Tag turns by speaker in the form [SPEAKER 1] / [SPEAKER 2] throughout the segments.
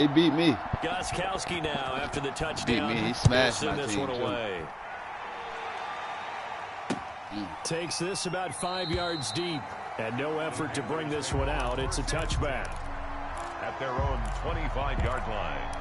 [SPEAKER 1] He beat me.
[SPEAKER 2] Gostkowski now after the touchdown.
[SPEAKER 1] Beat me. He smashed my
[SPEAKER 2] this
[SPEAKER 1] team
[SPEAKER 2] one away.
[SPEAKER 3] Takes this about 5 yards deep. And no effort to bring this one out. It's a touchback.
[SPEAKER 4] At their own 25-yard line.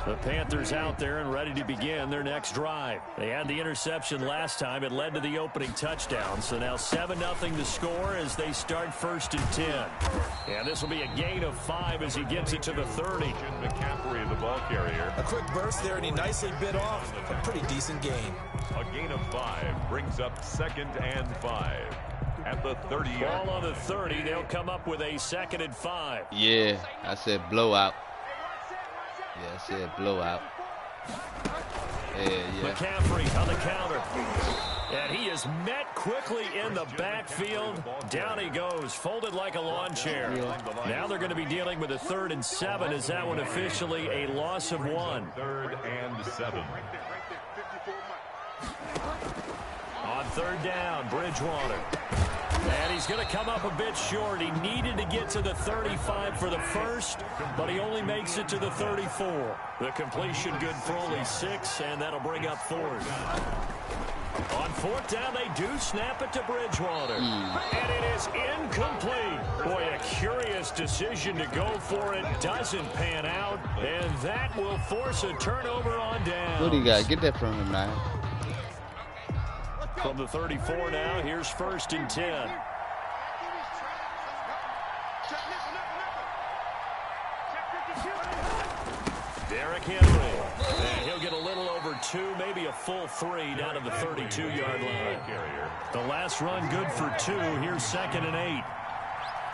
[SPEAKER 3] The Panthers out there and ready to begin their next drive. They had the interception last time. It led to the opening touchdown. So now 7-0 to score as they start 1st and 10. And this will be a gain of 5 as he gets it to the 30.
[SPEAKER 4] McCaffrey, the ball carrier.
[SPEAKER 5] A quick burst there, and he nicely bit off a pretty decent gain.
[SPEAKER 4] A gain of 5 brings up 2nd and 5. At the 30-yard line.
[SPEAKER 3] Ball on the 30. They'll come up with a 2nd and 5.
[SPEAKER 1] Yeah, I said blowout. Yeah, I said blowout. Yeah.
[SPEAKER 3] McCaffrey on the counter. And he is met quickly in the backfield. Down he goes, folded like a lawn chair. Now they're going to be dealing with a 3rd and 7. Is that one officially a loss of 1?
[SPEAKER 4] 3rd and 7.
[SPEAKER 3] On 3rd down, Bridgewater. And he's going to come up a bit short. He needed to get to the 35 for the first, but he only makes it to the 34. The completion good for only 6, and that'll bring up 4th. On 4th down, they do snap it to Bridgewater. And it is incomplete. Boy, a curious decision to go for it. Doesn't pan out, and that will force a turnover on down.
[SPEAKER 1] What do you got? Get that from him, man.
[SPEAKER 3] From the 34 now, here's 1st and 10. Derrick Henry. And he'll get a little over 2, maybe a full 3 down to the 32-yard line. The last run good for 2. Here's 2nd and 8.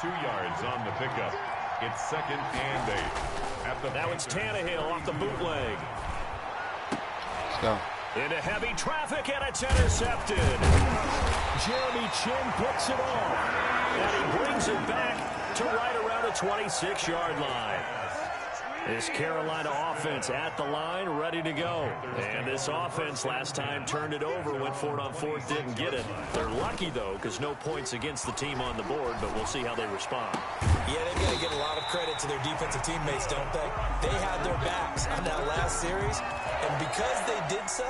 [SPEAKER 4] 2 yards on the pickup. It's 2nd and 8.
[SPEAKER 3] Now it's Tannehill off the bootleg.
[SPEAKER 1] Let's go.
[SPEAKER 3] Into heavy traffic, and it's intercepted. Jeremy Chin picks it off. And he brings it back to right around the 26-yard line. This Carolina offense at the line, ready to go. And this offense last time turned it over, went for it on 4th, didn't get it. They're lucky, though, because no points against the team on the board, but we'll see how they respond.
[SPEAKER 5] Yeah, they've got to give a lot of credit to their defensive teammates, don't they? They had their backs on that last series, and because they did so,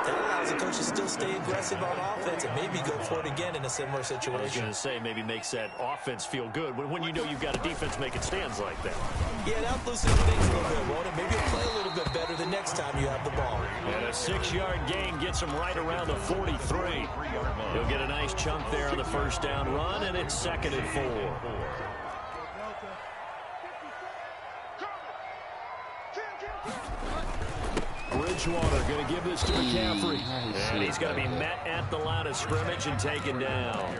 [SPEAKER 5] that allows the coach to still stay aggressive on offense and maybe go for it again in a similar situation.
[SPEAKER 3] I was going to say, maybe makes that offense feel good when you know you've got a defense making stands like that.
[SPEAKER 5] Yeah, that'll loosen things a little bit, won't it? Maybe you'll play a little bit better the next time you have the ball.
[SPEAKER 3] And a 6-yard gain gets him right around the 43. He'll get a nice chunk there on the 1st down run, and it's 2nd and 4. Bridgewater going to give this to McCaffrey. And he's going to be met at the line of scrimmage and taken down.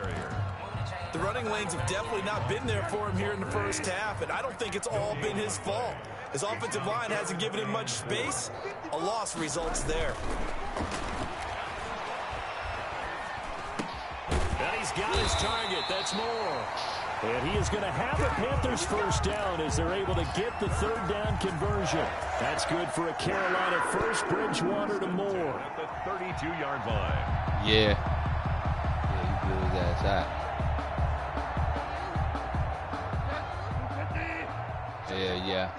[SPEAKER 5] The running lanes have definitely not been there for him here in the first half, and I don't think it's all been his fault. His offensive line hasn't given him much space. A loss results there.
[SPEAKER 3] And he's got his target. That's Moore. And he is going to have the Panthers 1st down as they're able to get the 3rd down conversion. That's good for a Carolina 1st. Bridgewater to Moore.
[SPEAKER 4] At the 32-yard line.
[SPEAKER 1] Yeah, he blew his ass out. Yeah.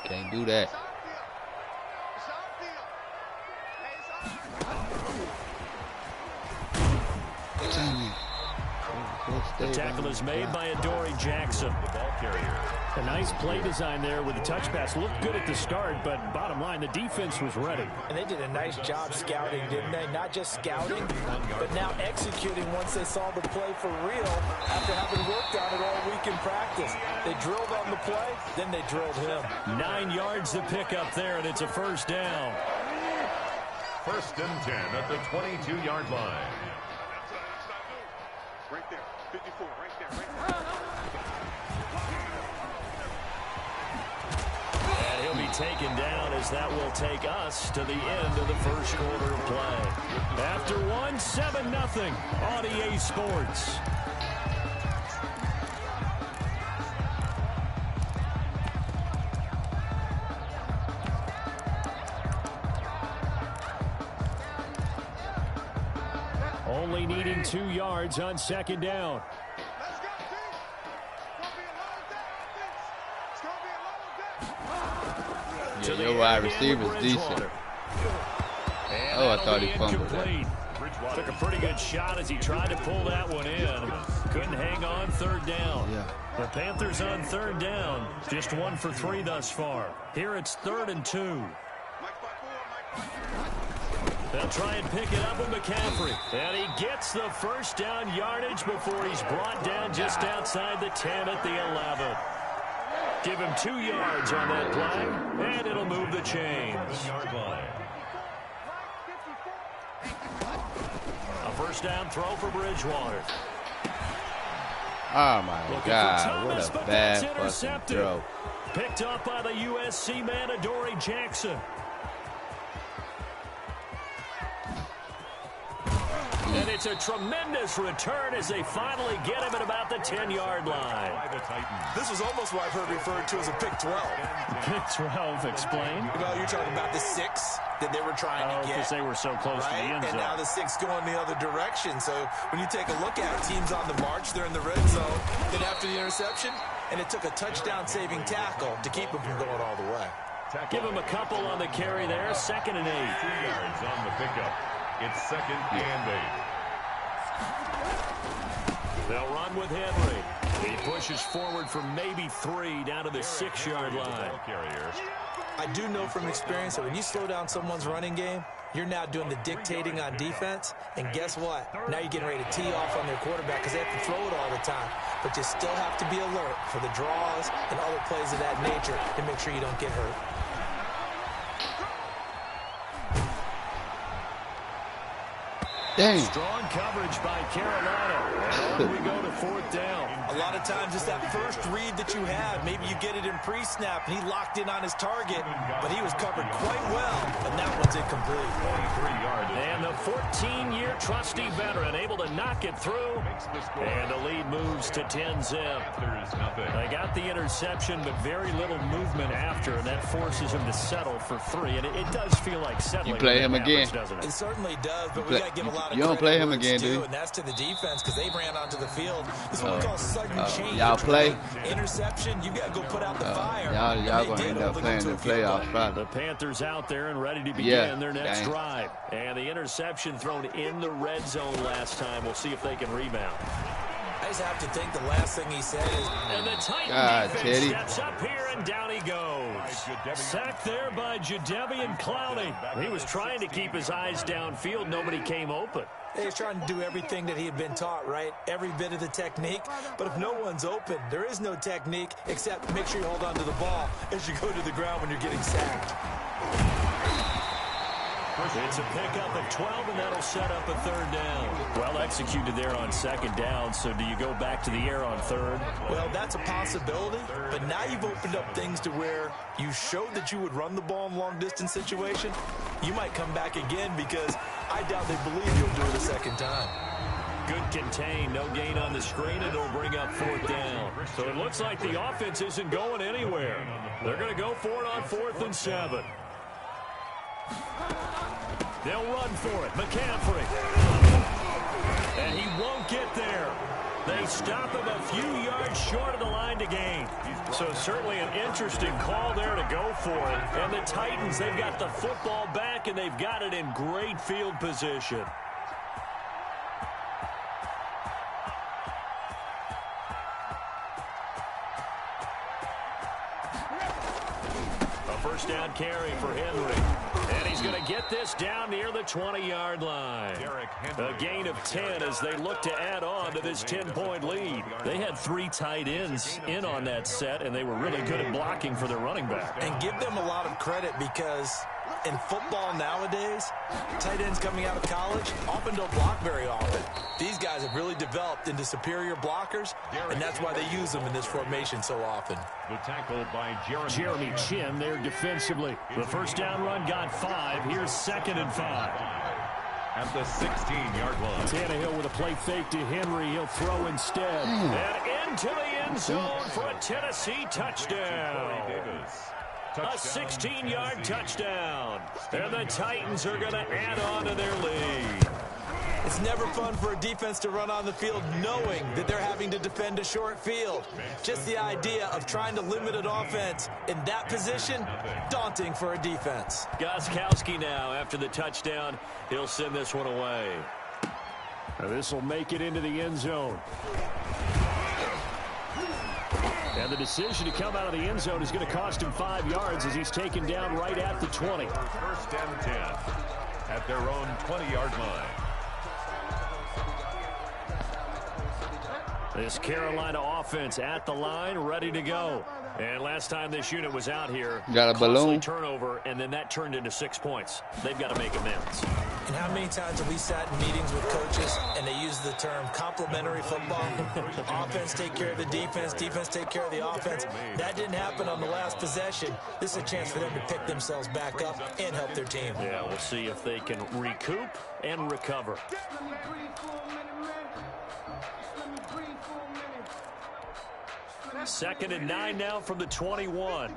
[SPEAKER 1] Can't do that.
[SPEAKER 3] The tackle is made by Adoree Jackson.
[SPEAKER 4] The ball carrier.
[SPEAKER 3] A nice play design there with the touch pass. Looked good at the start, but bottom line, the defense was ready.
[SPEAKER 5] And they did a nice job scouting, didn't they? Not just scouting, but now executing once they saw the play for real after having worked on it all week in practice. They drilled on the play, then they drilled him.
[SPEAKER 3] 9 yards to pick up there, and it's a 1st down.
[SPEAKER 4] 1st and 10 at the 22-yard line.
[SPEAKER 6] Right there, 54, right there.
[SPEAKER 3] And he'll be taken down as that will take us to the end of the 1st quarter of play. After 7-0 on EA Sports. Only needing 2 yards. yards on second down.
[SPEAKER 6] Let's go, team. It's going to be a long day. It's going to be a long day.
[SPEAKER 1] Yeah, your wide receiver's decent. Oh, I thought he fumbled that.
[SPEAKER 3] Took a pretty good shot as he tried to pull that one in. Couldn't hang on third down.
[SPEAKER 1] Yeah.
[SPEAKER 3] The Panthers on third down. Just 1 for 3 thus far. Here it's 3rd and 2. They'll try and pick it up with McCaffrey. And he gets the first down yardage before he's brought down just outside the 10 at the 11. Give him 2 yards on that play, and it'll move the chains. A first down throw for Bridgewater.
[SPEAKER 1] Oh, my God. What a bad fucking throw.
[SPEAKER 3] Picked up by the USC man, Adoree Jackson. And it's a tremendous return as they finally get him at about the 10-yard line.
[SPEAKER 5] This was almost what I've heard referred to as a pick 12.
[SPEAKER 3] Pick 12, explain.
[SPEAKER 5] Well, you're talking about the 6 that they were trying to get.
[SPEAKER 3] Because they were so close to the end zone.
[SPEAKER 5] And now the 6 going the other direction. So when you take a look at it, teams on the march, they're in the red zone. Then after the interception, and it took a touchdown-saving tackle to keep them from going all the way.
[SPEAKER 3] Give him a couple on the carry there. 2nd and 8.
[SPEAKER 4] 2 yards on the pickup. It's 2nd and 8.
[SPEAKER 3] They'll run with Henry. He pushes forward for maybe 3 down to the 6-yard line.
[SPEAKER 5] I do know from experience that when you slow down someone's running game, you're now doing the dictating on defense. And guess what? Now you're getting ready to tee off on their quarterback because they have to throw it all the time. But you still have to be alert for the draws and other plays of that nature to make sure you don't get hurt.
[SPEAKER 1] Dang.
[SPEAKER 3] Strong coverage by Carolina. And on we go to 4th down.
[SPEAKER 5] A lot of times it's that first read that you have. Maybe you get it in pre-snap and he locked in on his target, but he was covered quite well, and that one's incomplete.
[SPEAKER 4] 43 yards.
[SPEAKER 3] And the 14-year trusty veteran able to knock it through. And the lead moves to 10-zip. They got the interception, but very little movement after, and that forces him to settle for 3. And it does feel like settling.
[SPEAKER 1] You play him again.
[SPEAKER 3] Doesn't it?
[SPEAKER 5] It certainly does, but we got to give a lot of
[SPEAKER 1] You don't play him again,
[SPEAKER 5] too,
[SPEAKER 1] dude.
[SPEAKER 5] and that's to the defense because they ran onto the field. This is what we call sudden change.
[SPEAKER 1] Y'all play?
[SPEAKER 5] Interception, you got to go put out the fire.
[SPEAKER 1] Y'all going to end up playing the playoffs, probably.
[SPEAKER 3] The Panthers out there and ready to begin their next drive. And the interception thrown in the red zone last time. We'll see if they can rebound.
[SPEAKER 5] I just have to think the last thing he said is...
[SPEAKER 3] And the Titan defense
[SPEAKER 1] Teddy.
[SPEAKER 3] steps up here, and down he goes. Sacked there by Jadeveon Clowney. He was trying to keep his eyes downfield. Nobody came open.
[SPEAKER 5] He's trying to do everything that he had been taught, right? Every bit of the technique. But if no one's open, there is no technique except make sure you hold on to the ball as you go to the ground when you're getting sacked.
[SPEAKER 3] It's a pickup at 12, and that'll set up a 3rd down. Well executed there on 2nd down, so do you go back to the air on 3rd?
[SPEAKER 5] Well, that's a possibility, but now you've opened up things to where you showed that you would run the ball in long-distance situation. You might come back again because I doubt they believe you'll do it a 2nd time.
[SPEAKER 3] Good contain, no gain on the screen, and it'll bring up 4th down. So it looks like the offense isn't going anywhere. They're going to go for it on 4th and 7. They'll run for it. McCaffrey. And he won't get there. They stop him a few yards short of the line to gain. So certainly an interesting call there to go for it. And the Titans, they've got the football back, and they've got it in great field position. A first down carry for Henry. And he's going to get this down near the 20-yard line. A gain of 10 as they look to add on to this 10-point lead. They had 3 tight ends in on that set, and they were really good at blocking for their running back.
[SPEAKER 5] And give them a lot of credit because in football nowadays, tight ends coming out of college often don't block very often. These guys have really developed into superior blockers, and that's why they use them in this formation so often.
[SPEAKER 4] The tackle by
[SPEAKER 3] Jeremy Chin there defensively. The first down run got 5. Here's 2nd and 5.
[SPEAKER 4] At the 16-yard line.
[SPEAKER 3] Tannehill with a play fake to Henry. He'll throw instead. And into the end zone for a Tennessee touchdown. A 16-yard touchdown. And the Titans are going to add on to their lead.
[SPEAKER 5] It's never fun for a defense to run on the field knowing that they're having to defend a short field. Just the idea of trying to limit an offense in that position, daunting for a defense.
[SPEAKER 3] Gostkowski now after the touchdown. He'll send this one away. This will make it into the end zone. And the decision to come out of the end zone is going to cost him 5 yards as he's taken down right at the 20.
[SPEAKER 4] First and 10 at their own 20-yard line.
[SPEAKER 3] This Carolina offense at the line, ready to go. And last time this unit was out here,
[SPEAKER 1] got a balloon
[SPEAKER 3] turnover, and then that turned into 6 points. They've got to make amends.
[SPEAKER 5] And how many times have we sat in meetings with coaches and they use the term complementary football? Offense take care of the defense, defense take care of the offense. That didn't happen on the last possession. This is a chance for them to pick themselves back up and help their team.
[SPEAKER 3] Yeah, we'll see if they can recoup and recover. Second and 9 now from the 21.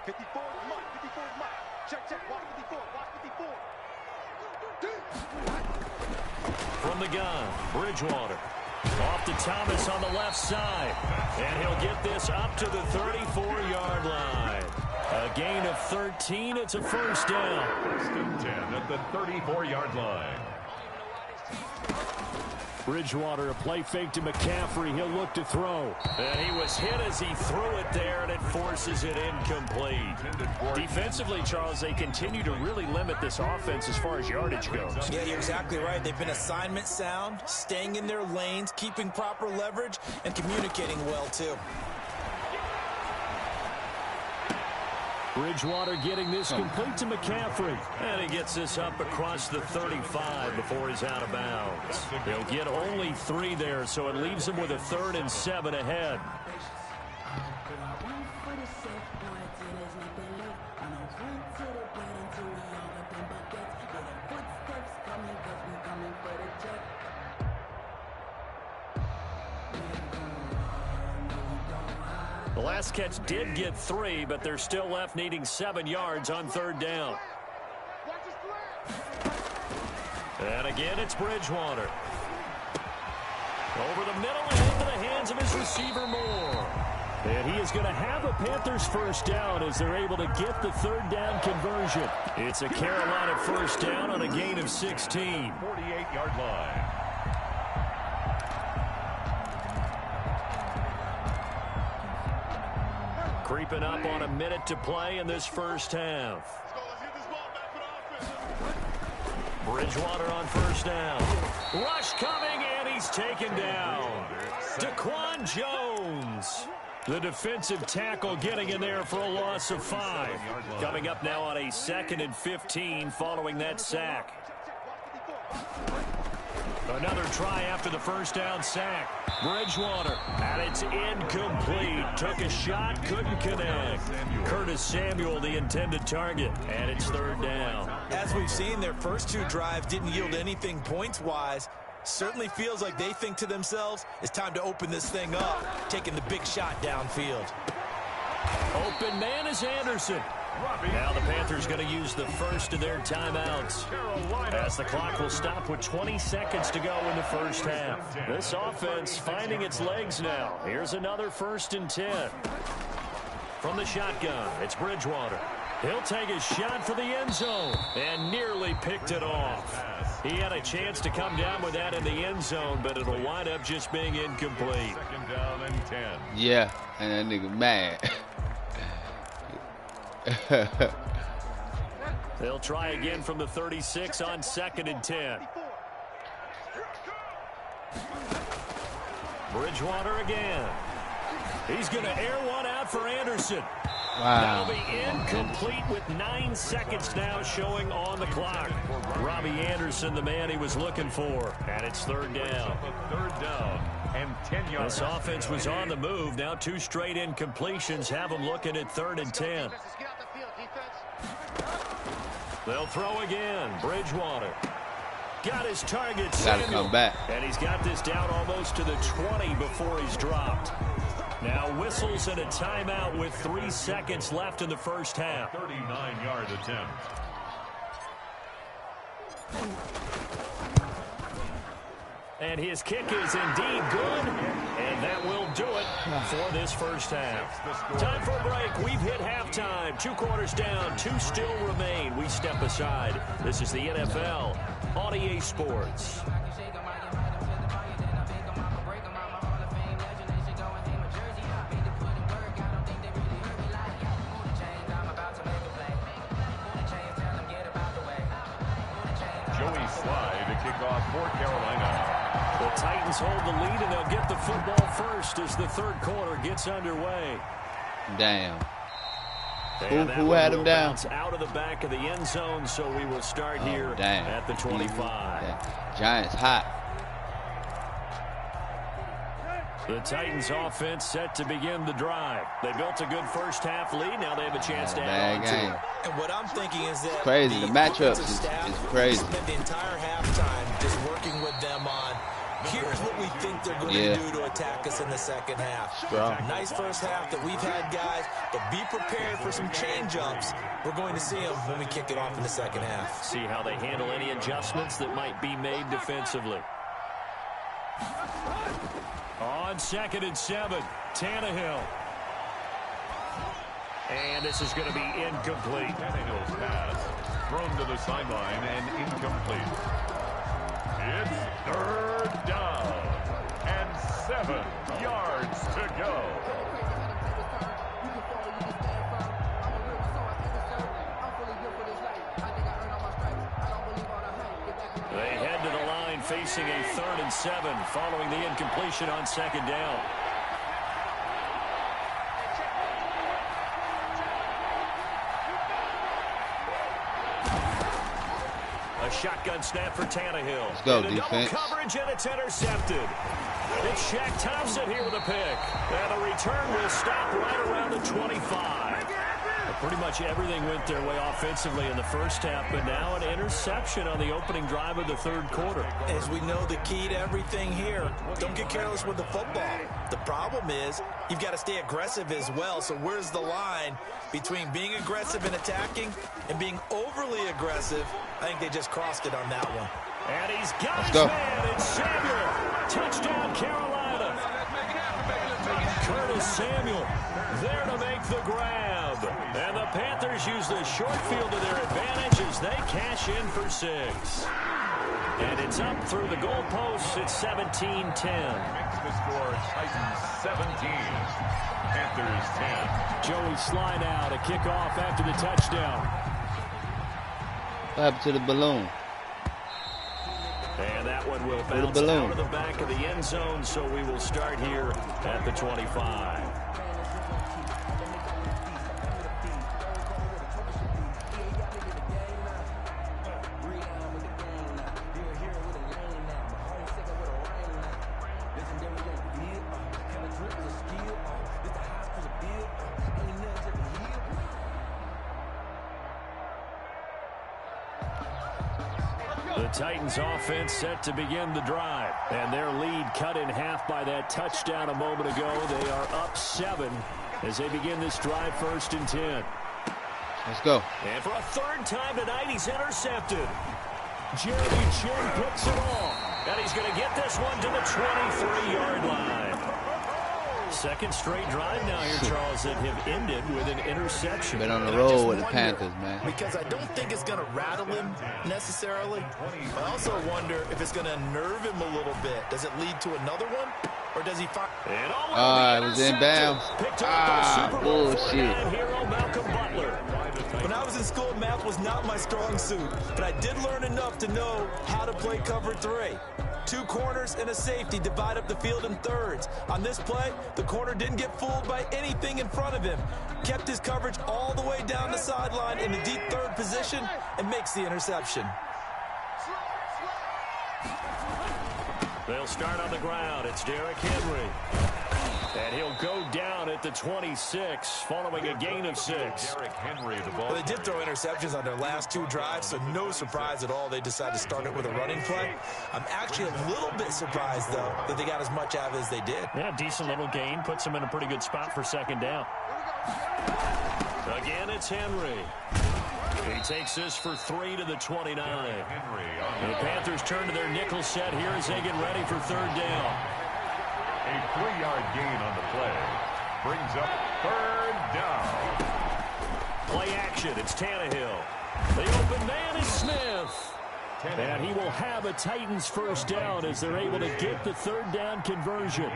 [SPEAKER 6] 54, Mike. 54, Mike. Check. Watch 54. Watch 54.
[SPEAKER 3] From the gun, Bridgewater. Off to Thomas on the left side. And he'll get this up to the 34-yard line. A gain of 13. It's a first down.
[SPEAKER 4] First and 10 at the 34-yard line.
[SPEAKER 3] Bridgewater, a play fake to McCaffrey. He'll look to throw. And he was hit as he threw it there, and it forces it incomplete. Defensively, Charles, they continue to really limit this offense as far as yardage goes.
[SPEAKER 5] Yeah, you're exactly right. They've been assignment sound, staying in their lanes, keeping proper leverage, and communicating well, too.
[SPEAKER 3] Bridgewater getting this complete to McCaffrey. And he gets this up across the 35 before he's out of bounds. They'll get only 3 there, so it leaves them with a 3rd and 7 ahead. The last catch did get 3, but they're still left needing 7 yards on 3rd down. And again, it's Bridgewater. Over the middle and into the hands of his receiver Moore. And he is going to have a Panthers first down as they're able to get the 3rd down conversion. It's a Carolina first down on a gain of 16.
[SPEAKER 4] 48-yard line.
[SPEAKER 3] Creeping up on a minute to play in this first half. Bridgewater on first down. Rush coming, and he's taken down. Daquan Jones, the defensive tackle, getting in there for a loss of 5. Coming up now on a 2nd and 15 following that sack. Another try after the first down sack. Bridgewater, and it's incomplete. Took a shot, couldn't connect. Curtis Samuel, the intended target, and it's 3rd down.
[SPEAKER 5] As we've seen, their first 2 drives didn't yield anything points-wise. Certainly feels like they think to themselves, it's time to open this thing up, taking the big shot downfield.
[SPEAKER 3] Open man is Anderson. Now the Panthers going to use the first of their timeouts as the clock will stop with 20 seconds to go in the first half. This offense finding its legs now. Here's another 1st and 10. From the shotgun, it's Bridgewater. He'll take a shot for the end zone and nearly picked it off. He had a chance to come down with that in the end zone, but it'll wind up just being incomplete.
[SPEAKER 4] 2nd down and 10.
[SPEAKER 1] Yeah, and that nigga mad.
[SPEAKER 3] They'll try again from the 36 on 2nd and 10. Bridgewater again. He's going to air one out for Anderson.
[SPEAKER 1] Wow.
[SPEAKER 3] That'll be incomplete with 9 seconds now showing on the clock. Robbie Anderson, the man he was looking for. And it's 3rd down.
[SPEAKER 4] 3rd down and 10 yards.
[SPEAKER 3] This offense was on the move. Now 2 straight incompletions have them looking at 3rd and 10. They'll throw again. Bridgewater. Got his target.
[SPEAKER 1] Gotta come back.
[SPEAKER 3] And he's got this down almost to the 20 before he's dropped. Now whistles and a timeout with 3 seconds left in the first half.
[SPEAKER 4] 39-yard attempt.
[SPEAKER 3] And his kick is indeed good, and that will do it for this first half. Time for a break. We've hit halftime. 2 quarters down, 2 still remain. We step aside. This is the NFL on EA Sports.
[SPEAKER 4] Joey Sly to kick off for Carolina.
[SPEAKER 3] The Titans hold the lead, and they'll get the football first as the third quarter gets underway.
[SPEAKER 1] Damn.
[SPEAKER 3] And
[SPEAKER 1] Who had him down?
[SPEAKER 3] Out of the back of the end zone, so we will start here
[SPEAKER 1] damn.
[SPEAKER 3] at the 25.
[SPEAKER 1] Yeah. Giants hot.
[SPEAKER 3] The Titans offense set to begin the drive. They built a good first half lead. Now they have a chance to add on to it.
[SPEAKER 5] And what I'm thinking is that
[SPEAKER 1] Crazy. The matchups is crazy.
[SPEAKER 5] Spent the entire halftime just working with them on here's what we think they're going to do to attack us in the second half.
[SPEAKER 1] Strong.
[SPEAKER 5] Nice first half that we've had, guys, but be prepared for some change-ups. We're going to see them when we kick it off in the second half.
[SPEAKER 3] See how they handle any adjustments that might be made defensively. On 2nd and 7, Tannehill. And this is going to be incomplete.
[SPEAKER 4] Tannehill's pass thrown to the sideline and incomplete. It's 3rd down and 7 yards to go.
[SPEAKER 3] They head to the line facing a 3rd and 7 following the incompletion on 2nd down. A shotgun snap for Tannehill.
[SPEAKER 1] Let's go,
[SPEAKER 3] and a
[SPEAKER 1] defense.
[SPEAKER 3] double coverage, and it's intercepted. It's Shaq Thompson here with a pick. And the return will stop right around the 25. Pretty much everything went their way offensively in the first half, but now an interception on the opening drive of the third quarter.
[SPEAKER 5] As we know, the key to everything here, don't get careless with the football. The problem is you've got to stay aggressive as well. So where's the line between being aggressive and attacking and being overly aggressive? I think they just crossed it on that one.
[SPEAKER 3] And he's got
[SPEAKER 1] Let's
[SPEAKER 3] his
[SPEAKER 1] go.
[SPEAKER 3] man. It's Samuel. Touchdown, Carolina. Curtis Samuel there to make the grab. And the Panthers use the short field to their advantage as they cash in for 6. And it's up through the goalposts. It's 17-10.
[SPEAKER 4] Makes the score Titans 17, Panthers 10.
[SPEAKER 3] Joey Sly now to kick off after the touchdown.
[SPEAKER 1] What happened to the balloon?
[SPEAKER 3] And that one will bounce out of the back of the end zone, so we will start here at the 25. The Titans offense set to begin the drive, and their lead cut in half by that touchdown a moment ago. They are up 7 as they begin this drive 1st and 10.
[SPEAKER 1] Let's go.
[SPEAKER 3] And for a 3rd time tonight, he's intercepted. Jeremy Chin picks it off, and he's going to get this one to the 23-yard line. 2nd straight drive now here, Charles, that have ended with an interception.
[SPEAKER 1] Been on the road with the Panthers, man.
[SPEAKER 5] Because I don't think it's going to rattle him necessarily. I also wonder if it's going to nerve him a little bit. Does it lead to another one? Or does he find...
[SPEAKER 1] It was inbounds. Bullshit.
[SPEAKER 3] Hero Malcolm Butler.
[SPEAKER 5] When I was in school, math was not my strong suit. But I did learn enough to know how to play cover 3. 2 corners and a safety divide up the field in thirds. On this play, the corner didn't get fooled by anything in front of him. Kept his coverage all the way down the sideline in the deep 3rd position and makes the interception.
[SPEAKER 3] They'll start on the ground. It's Derrick Henry. And he'll go down at the 26 following a gain of 6.
[SPEAKER 4] Derrick Henry, the ball.
[SPEAKER 5] Well, they did throw interceptions on their last 2 drives, so no surprise at all they decided to start it with a running play. I'm actually a little bit surprised, though, that they got as much out of it as they did.
[SPEAKER 3] Yeah, decent little gain. Puts them in a pretty good spot for 2nd down. Again, it's Henry. He takes this for 3 to the 29. The Panthers turn to their nickel set here as they get ready for third down.
[SPEAKER 4] A 3-yard gain on the play brings up third down.
[SPEAKER 3] Play action. It's Tannehill. The open man is Smith. And he will have a Titans first down as they're able to get the third down conversion.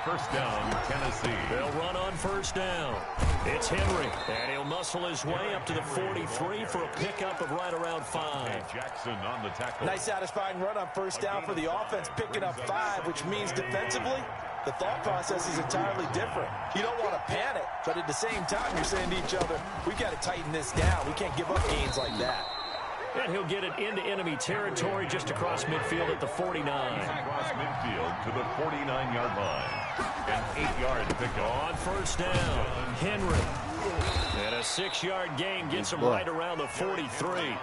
[SPEAKER 4] First down, Tennessee.
[SPEAKER 3] They'll run on first down. It's Henry, and he'll muscle his way up to the 43 for a pickup of right around 5.
[SPEAKER 4] Jackson on the tackle.
[SPEAKER 5] Nice satisfying run on first down for the offense, picking up 5, which means defensively, the thought process is entirely different. You don't want to panic, but at the same time, you're saying to each other, we got to tighten this down. We can't give up gains like that.
[SPEAKER 3] And he'll get it into enemy territory just across midfield at the 49.
[SPEAKER 4] Across midfield to the 49-yard line. An 8-yard pickup.
[SPEAKER 3] On first down, Henry. And a 6-yard gain gets him right around the 43.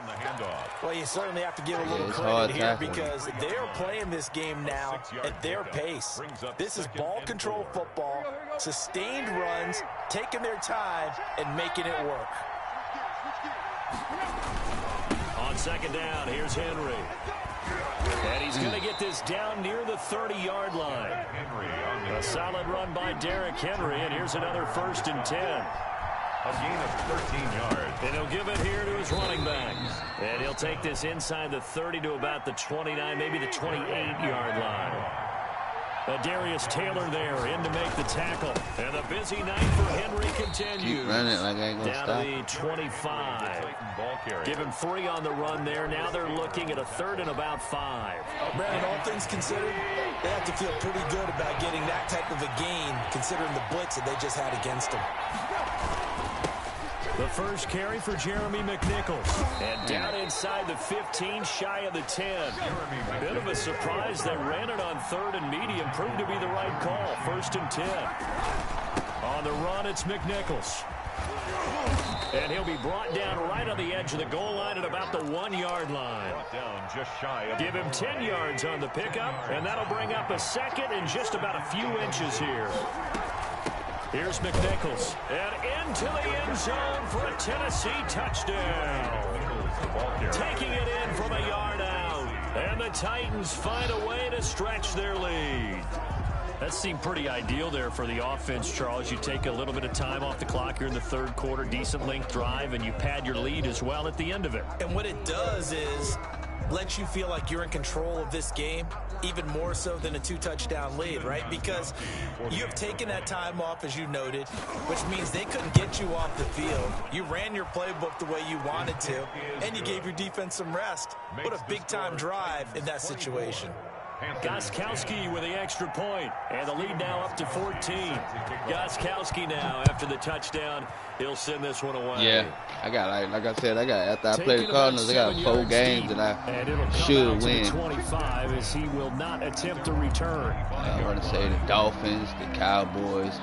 [SPEAKER 5] Well, you certainly have to give a little credit here because they're playing this game now at their pace. This is ball control football, sustained runs, taking their time, and making it work.
[SPEAKER 3] On second down, here's Henry. And he's going to get this down near the 30-yard line. A solid run by Derrick Henry, and here's another 1st and 10.
[SPEAKER 4] A gain of 13 yards.
[SPEAKER 3] And he'll give it here to his running back. And he'll take this inside the 30 to about the 29, maybe the 28-yard line. Darius Taylor there in to make the tackle. And the busy night for Henry continues.
[SPEAKER 1] Keep running like I ain't gonna
[SPEAKER 3] down
[SPEAKER 1] stop.
[SPEAKER 3] to the 25. Give him 3 on the run there. Now they're looking at a 3rd and about 5.
[SPEAKER 5] Brandon, all things considered, they have to feel pretty good about getting that type of a gain, considering the blitz that they just had against them.
[SPEAKER 3] The first carry for Jeremy McNichols. And down inside the 15, shy of the 10. Bit of a surprise. They ran it on 3rd and medium. Proved to be the right call. 1st and 10. On the run, it's McNichols. And he'll be brought down right on the edge of the goal line at about the 1-yard line. Give him 10 yards on the pickup, and that'll bring up a 2nd and just about a few inches here. Here's McNichols, and into the end zone for a Tennessee touchdown. Taking it in from a yard out, and the Titans find a way to stretch their lead. That seemed pretty ideal there for the offense, Charles. You take a little bit of time off the clock here in the 3rd quarter, decent length drive, and you pad your lead as well at the end of it.
[SPEAKER 5] And what it does is lets you feel like you're in control of this game, even more so than a 2-touchdown lead, right? Because you have taken that time off, as you noted, which means they couldn't get you off the field. You ran your playbook the way you wanted to, and you gave your defense some rest. What a big-time drive in that situation.
[SPEAKER 3] Gostkowski with the extra point, and the lead now up to 14. Gostkowski now, after the touchdown, he'll send this one away.
[SPEAKER 1] Yeah, I got, like I said, after I played the Cardinals, I got 4 games that I should win.
[SPEAKER 3] 25 as he will not attempt to return.
[SPEAKER 1] I want to say the Dolphins, the Cowboys,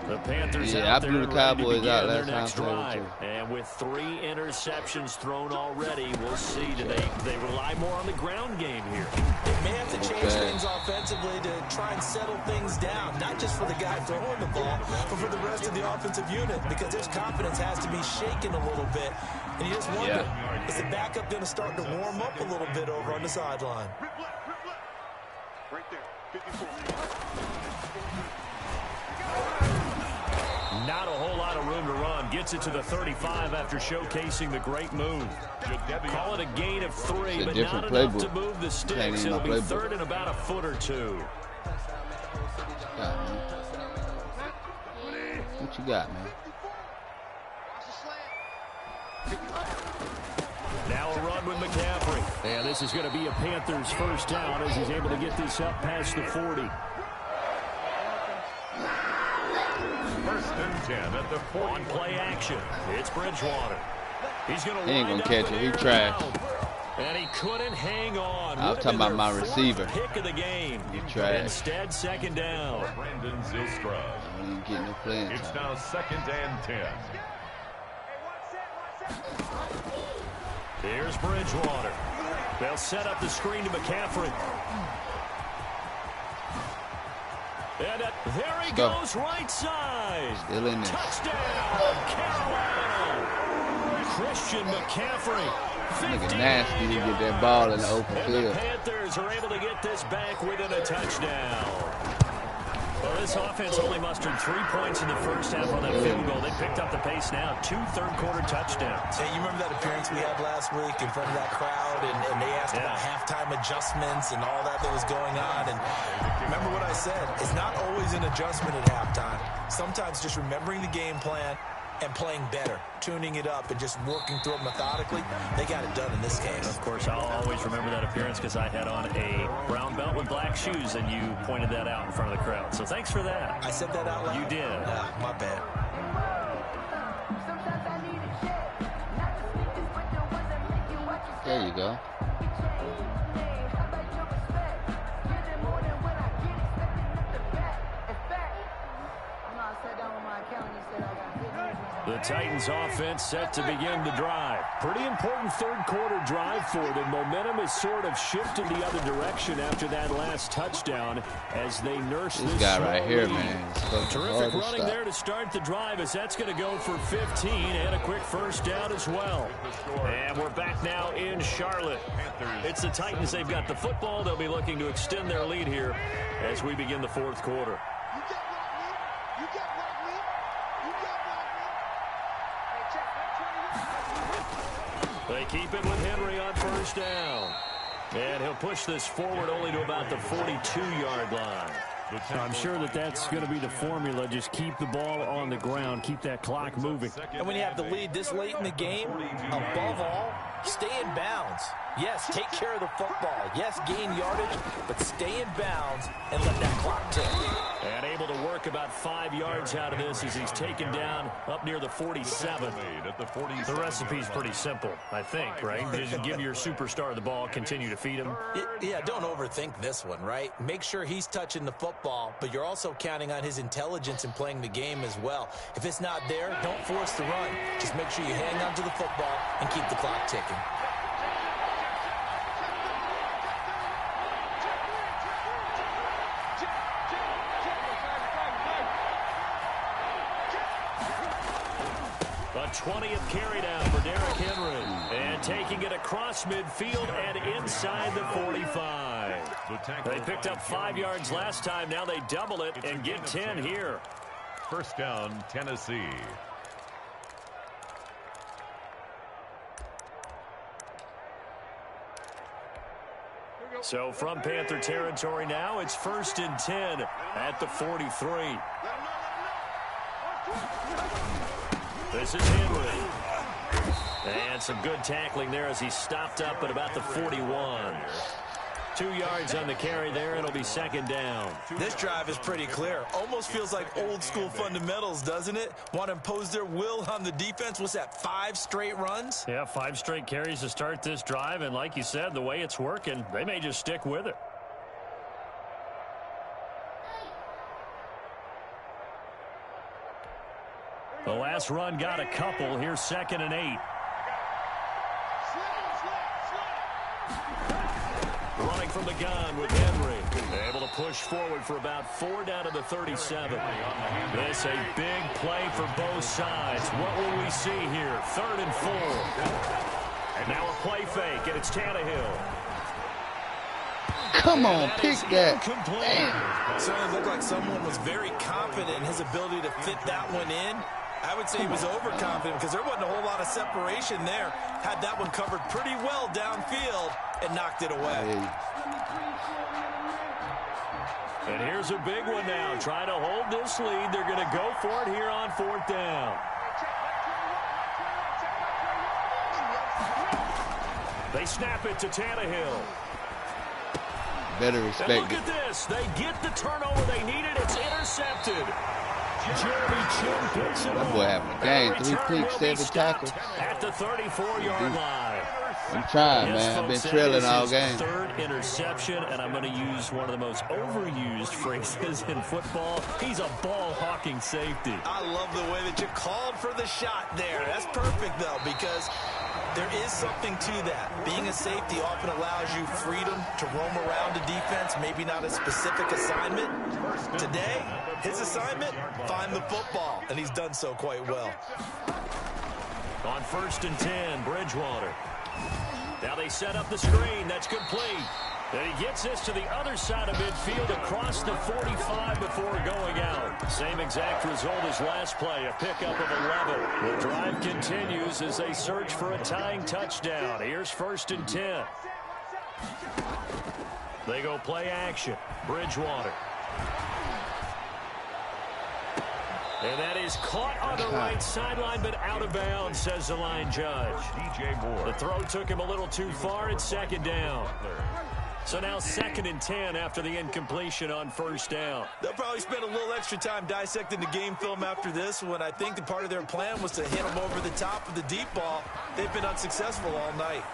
[SPEAKER 3] The Panthers
[SPEAKER 1] I blew the Cowboys out last time.
[SPEAKER 3] And with 3 interceptions thrown already, we'll see. Do they rely more on the ground game here?
[SPEAKER 5] They may have to change things offensively to try and settle things down, not just for the guy throwing the ball, but for the rest of the offensive unit, because his confidence has to be shaken a little bit. And you just wonder, is the backup going to start to warm up a little bit over on the sideline?
[SPEAKER 6] Right there, 54.
[SPEAKER 3] Not a whole lot of room to run. Gets it to the 35 after showcasing the great move. Call it a gain of 3, but not enough to move the sticks. It'll be 3rd and about a foot or 2.
[SPEAKER 1] What you got, man?
[SPEAKER 3] Now a run with McCaffrey. And this is going to be a Panthers first down as he's able to get this up past the 40.
[SPEAKER 4] 1st and 10 at the 40.
[SPEAKER 3] On play action, it's Bridgewater. He's going to
[SPEAKER 1] He ain't gonna catch it. He trash.
[SPEAKER 3] And he couldn't hang on.
[SPEAKER 1] I'm talking about my receiver.
[SPEAKER 3] Pick of the game.
[SPEAKER 1] He trash.
[SPEAKER 3] Instead, 2nd down.
[SPEAKER 4] Brandon Zylstra.
[SPEAKER 1] I ain't getting no playing
[SPEAKER 4] It's
[SPEAKER 1] time.
[SPEAKER 4] now 2nd and 10.
[SPEAKER 3] Here's Bridgewater. They'll set up the screen to McCaffrey. And there he goes, right side.
[SPEAKER 1] Still in there.
[SPEAKER 3] Touchdown, Carolina. Christian McCaffrey.
[SPEAKER 1] Nigga nasty to get that ball in the open
[SPEAKER 3] And
[SPEAKER 1] field.
[SPEAKER 3] the Panthers are able to get this back within a touchdown. Well, this offense only mustered 3 points in the first half on that field goal. They picked up the pace now. 2 third-quarter touchdowns.
[SPEAKER 5] Hey, you remember that appearance we had last week in front of that crowd, and they asked about halftime adjustments and all that was going on. And remember what I said? It's not always an adjustment at halftime. Sometimes just remembering the game plan and playing better, tuning it up, and just working through it methodically. They got it done in this case.
[SPEAKER 3] Of course, I'll always remember that appearance because I had on a brown belt with black shoes, and you pointed that out in front of the crowd. So thanks for that.
[SPEAKER 5] I said that out loud?
[SPEAKER 3] You did.
[SPEAKER 5] My bad.
[SPEAKER 1] There you go.
[SPEAKER 3] The Titans offense set to begin the drive. Pretty important third-quarter drive for them. Momentum has sort of shifted the other direction after that last touchdown as they nurse this
[SPEAKER 1] guy right here,
[SPEAKER 3] lead.
[SPEAKER 1] man.
[SPEAKER 3] Terrific running there to start the drive as that's going to go for 15 and a quick first down as well. And we're back now in Charlotte. It's the Titans. They've got the football. They'll be looking to extend their lead here as we begin the fourth quarter. They keep it with Henry on first down. And he'll push this forward only to about the 42-yard line. I'm sure that's going to be the formula. Just keep the ball on the ground. Keep that clock moving.
[SPEAKER 5] And when you have the lead this late in the game, above all, stay in bounds. Yes, take care of the football. Yes, gain yardage, but stay in bounds and let that clock tick.
[SPEAKER 3] And able to work about 5 yards out of this as he's taken down up near the 47. The recipe's pretty simple, I think, right? Just give your superstar the ball, continue to feed him.
[SPEAKER 5] Yeah, don't overthink this one, right? Make sure he's touching the football, but you're also counting on his intelligence in playing the game as well. If it's not there, don't force the run. Just make sure you hang on to the football and keep the clock ticking.
[SPEAKER 3] A 20th carry down for Derrick Henry. And taking it across midfield and inside the 45. They picked up 5 yards last time. Now they double it and get 10 here.
[SPEAKER 4] First down, Tennessee.
[SPEAKER 3] So from Panther territory now, it's 1st and 10 at the 43. This is Henry. And some good tackling there as he stopped up at about the 41. 2 yards on the carry there. It'll be second down.
[SPEAKER 5] This drive is pretty clear. Almost feels like old school fundamentals, doesn't it? Want to impose their will on the defense. What's that, 5 straight runs?
[SPEAKER 3] Yeah, 5 straight carries to start this drive. And like you said, the way it's working, they may just stick with it. The last run got a couple. Here's 2nd and 8. Running from the gun with Henry. Able to push forward for about 4 down to the 37. This a big play for both sides. What will we see here? 3rd and 4. And now a play fake, and it's Tannehill.
[SPEAKER 1] Come on, pick that.
[SPEAKER 5] Certainly looked like someone was very confident in his ability to fit that one in. I would say he was overconfident because there wasn't a whole lot of separation there. Had that one covered pretty well downfield and knocked it away.
[SPEAKER 3] And here's a big one now. Trying to hold this lead. They're going to go for it here on 4th down. They snap it to Tannehill.
[SPEAKER 1] Better respect
[SPEAKER 3] and look at this. They get the turnover they needed. It's intercepted. Jeremy Chin picks it up.
[SPEAKER 1] That boy having a game. 3 picks, 7 tackles.
[SPEAKER 3] At the 34-yard line.
[SPEAKER 1] I'm trying,
[SPEAKER 3] Yes,
[SPEAKER 1] man. I've been
[SPEAKER 3] folks,
[SPEAKER 1] trailing all
[SPEAKER 3] his
[SPEAKER 1] game.
[SPEAKER 3] 3rd interception, and I'm going to use one of the most overused phrases in football. He's a ball-hawking safety.
[SPEAKER 5] I love the way that you called for the shot there. That's perfect, though, because there is something to that. Being a safety often allows you freedom to roam around a defense, maybe not a specific assignment, Today, his assignment, find the football, and he's done so quite well.
[SPEAKER 3] On 1st and 10, Bridgewater. Now they set up the screen. That's complete. And he gets this to the other side of midfield across the 45 before going out. Same exact result as last play, a pickup of 11. The drive continues as they search for a tying touchdown. Here's 1st and 10. They go play action. Bridgewater. And that is caught on the right sideline, but out of bounds, says the line judge.
[SPEAKER 4] DJ Moore.
[SPEAKER 3] The throw took him a little too far. It's 2nd down. So now 2nd and 10 after the incompletion on 1st down.
[SPEAKER 5] They'll probably spend a little extra time dissecting the game film after this when I think the part of their plan was to hit them over the top of the deep ball. They've been unsuccessful all night.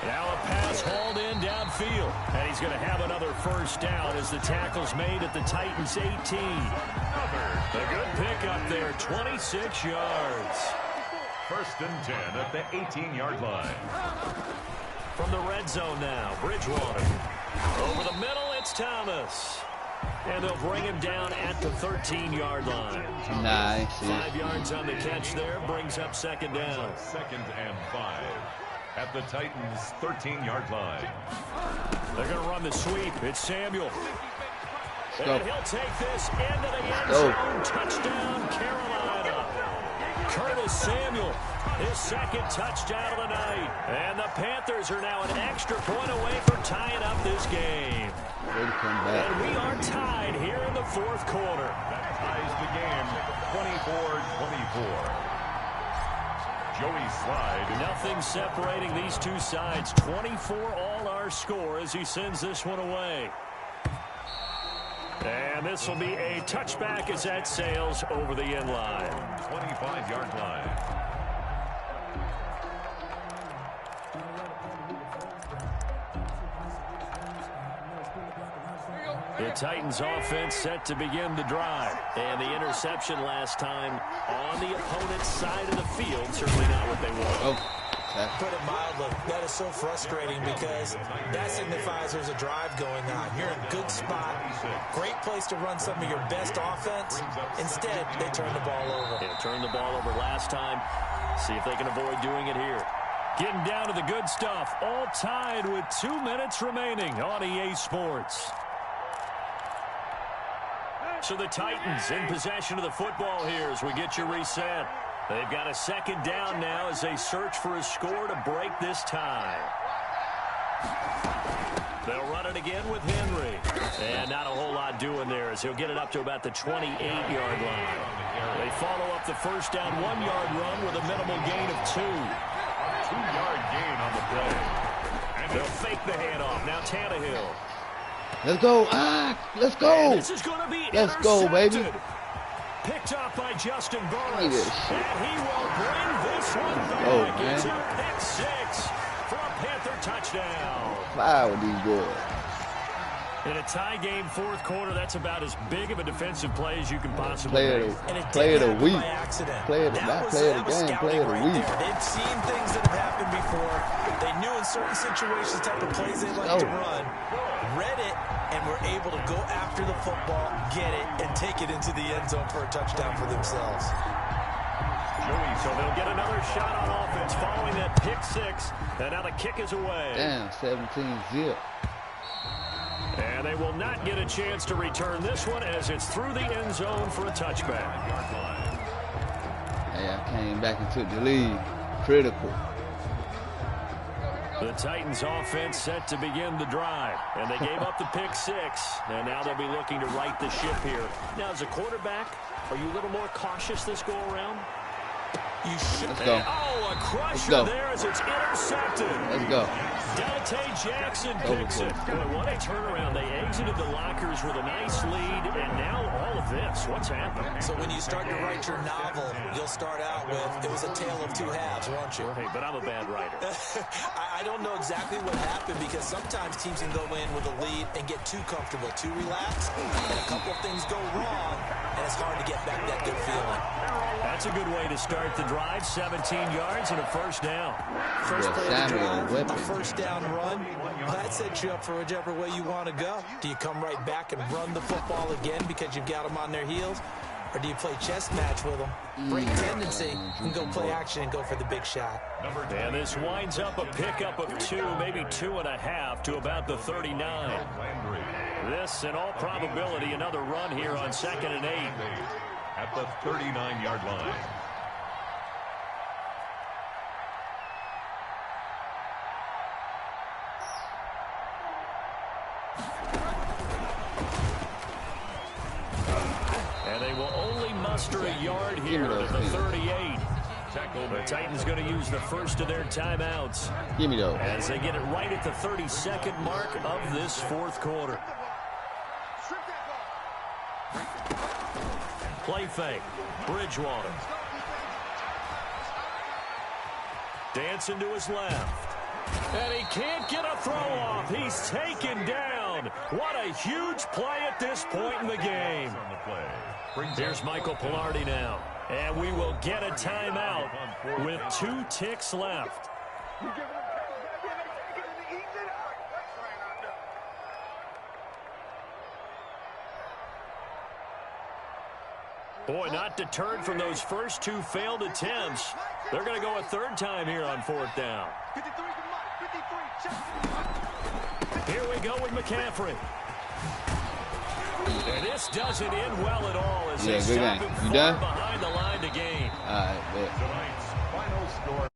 [SPEAKER 3] Now a pass hauled in downfield. And he's going to have another 1st down as the tackle's made at the Titans' 18. A good pickup there, 26 yards.
[SPEAKER 4] 1st and 10 at the 18-yard line.
[SPEAKER 3] From the red zone now, Bridgewater. Over the middle, it's Thomas. And they'll bring him down at the 13-yard line.
[SPEAKER 1] Nice.
[SPEAKER 3] 5 yards on the catch there, brings up 2nd down.
[SPEAKER 4] 2nd and 5 at the Titans' 13-yard line.
[SPEAKER 3] They're going to run the sweep. It's Samuel.
[SPEAKER 1] Go.
[SPEAKER 3] And he'll take this into the end zone. Touchdown, Carolina. Curtis Samuel, his 2nd touchdown of the night. And the Panthers are now an extra point away from tying up this game. And we are tied here in the 4th quarter.
[SPEAKER 4] That ties the game 24-24. Joey Slide.
[SPEAKER 3] Nothing separating these two sides. 24 all our score as he sends this one away. And this will be a touchback as that sails over the end line.
[SPEAKER 4] 25-yard line.
[SPEAKER 3] The Titans offense set to begin the drive. And the interception last time on the opponent's side of the field. Certainly not what they want.
[SPEAKER 5] Put it mildly, that is so frustrating because that signifies there's a drive going on. You're in a good spot, great place to run some of your best offense. Instead, they turn the ball over.
[SPEAKER 3] Yeah, turned the ball over last time. See if they can avoid doing it here. Getting down to the good stuff. All tied with 2 minutes remaining on EA Sports. So the Titans in possession of the football here as we get you reset. They've got a 2nd down now as they search for a score to break this tie. They'll run it again with Henry. And not a whole lot doing there as he'll get it up to about the 28-yard line. They follow up the 1st down 1-yard run with a minimal gain of 2.
[SPEAKER 4] 2-yard gain on the play.
[SPEAKER 3] And they'll fake the handoff. Now Tannehill.
[SPEAKER 1] Let's go. Let's go.
[SPEAKER 3] And this is going to be
[SPEAKER 1] Let's go, baby.
[SPEAKER 3] Picked up by Justin Burris.
[SPEAKER 1] Look at this.
[SPEAKER 3] And he will bring this one back. It's a pick 6 for a Panther touchdown.
[SPEAKER 1] Fire with these boys.
[SPEAKER 3] In a tie game, 4th quarter, that's about as big of a defensive play as you can possibly make.
[SPEAKER 1] Play of the week.
[SPEAKER 5] Play of the game. Play of the week. They've seen things that have happened before. They knew in certain situations the type of plays they like to run. Read it, and were able to go after the football, get it, and take it into the end zone for a touchdown for themselves.
[SPEAKER 3] So they'll get another shot on offense following that pick 6. And now the kick is away.
[SPEAKER 1] Damn, 17-0.
[SPEAKER 3] And they will not get a chance to return this one as it's through the end zone for a touchback.
[SPEAKER 1] Hey, I came back and took the lead. Critical.
[SPEAKER 3] The Titans offense set to begin the drive. And they gave up the pick 6. And now they'll be looking to right the ship here. Now, as a quarterback, are you a little more cautious this go around?
[SPEAKER 5] You should.
[SPEAKER 1] Let's go.
[SPEAKER 3] Oh, a crusher there as it's intercepted.
[SPEAKER 1] Let's go.
[SPEAKER 3] Dante Jackson picks it. Boy, what a turnaround. They exited the lockers with a nice lead, and now all of this. What's happened?
[SPEAKER 5] So when you start to write your novel, you'll start out with, it was a tale of 2 halves, won't you?
[SPEAKER 3] Hey, but I'm a bad writer.
[SPEAKER 5] I don't know exactly what happened because sometimes teams can go in with a lead and get too comfortable, too relaxed, and a couple of things go wrong, and it's hard to get back that good feeling.
[SPEAKER 3] That's a good way to start the drive. 17 yards and a first down.
[SPEAKER 5] First play of the drive,
[SPEAKER 1] whipping.
[SPEAKER 5] a first down run. That sets you up for whichever way you want to go. Do you come right back and run the football again because you've got them on their heels? Or do you play chess match with them, break tendency, and go play action and go for the big shot?
[SPEAKER 3] And this winds up a pickup of 2, maybe 2.5 to about the 39. This, in all probability, another run here on 2nd and 8.
[SPEAKER 4] At the 39-yard line.
[SPEAKER 3] And they will only muster a yard here at the 38. The Titans going to use the first of their timeouts.
[SPEAKER 1] Give me those.
[SPEAKER 3] As they get it right at the 32nd mark of this 4th quarter. Play fake. Bridgewater. Dancing to his left. And he can't get a throw off. He's taken down. What a huge play at this point in the game. Here's Michael Pilardi now. And we will get a timeout with 2 ticks left. Boy, not deterred from those first 2 failed attempts. They're going to go a 3rd time here on 4th down. Here we go with McCaffrey. And this doesn't end well at all as they stop him far behind the line to gain.
[SPEAKER 1] All right,
[SPEAKER 4] Tonight's final score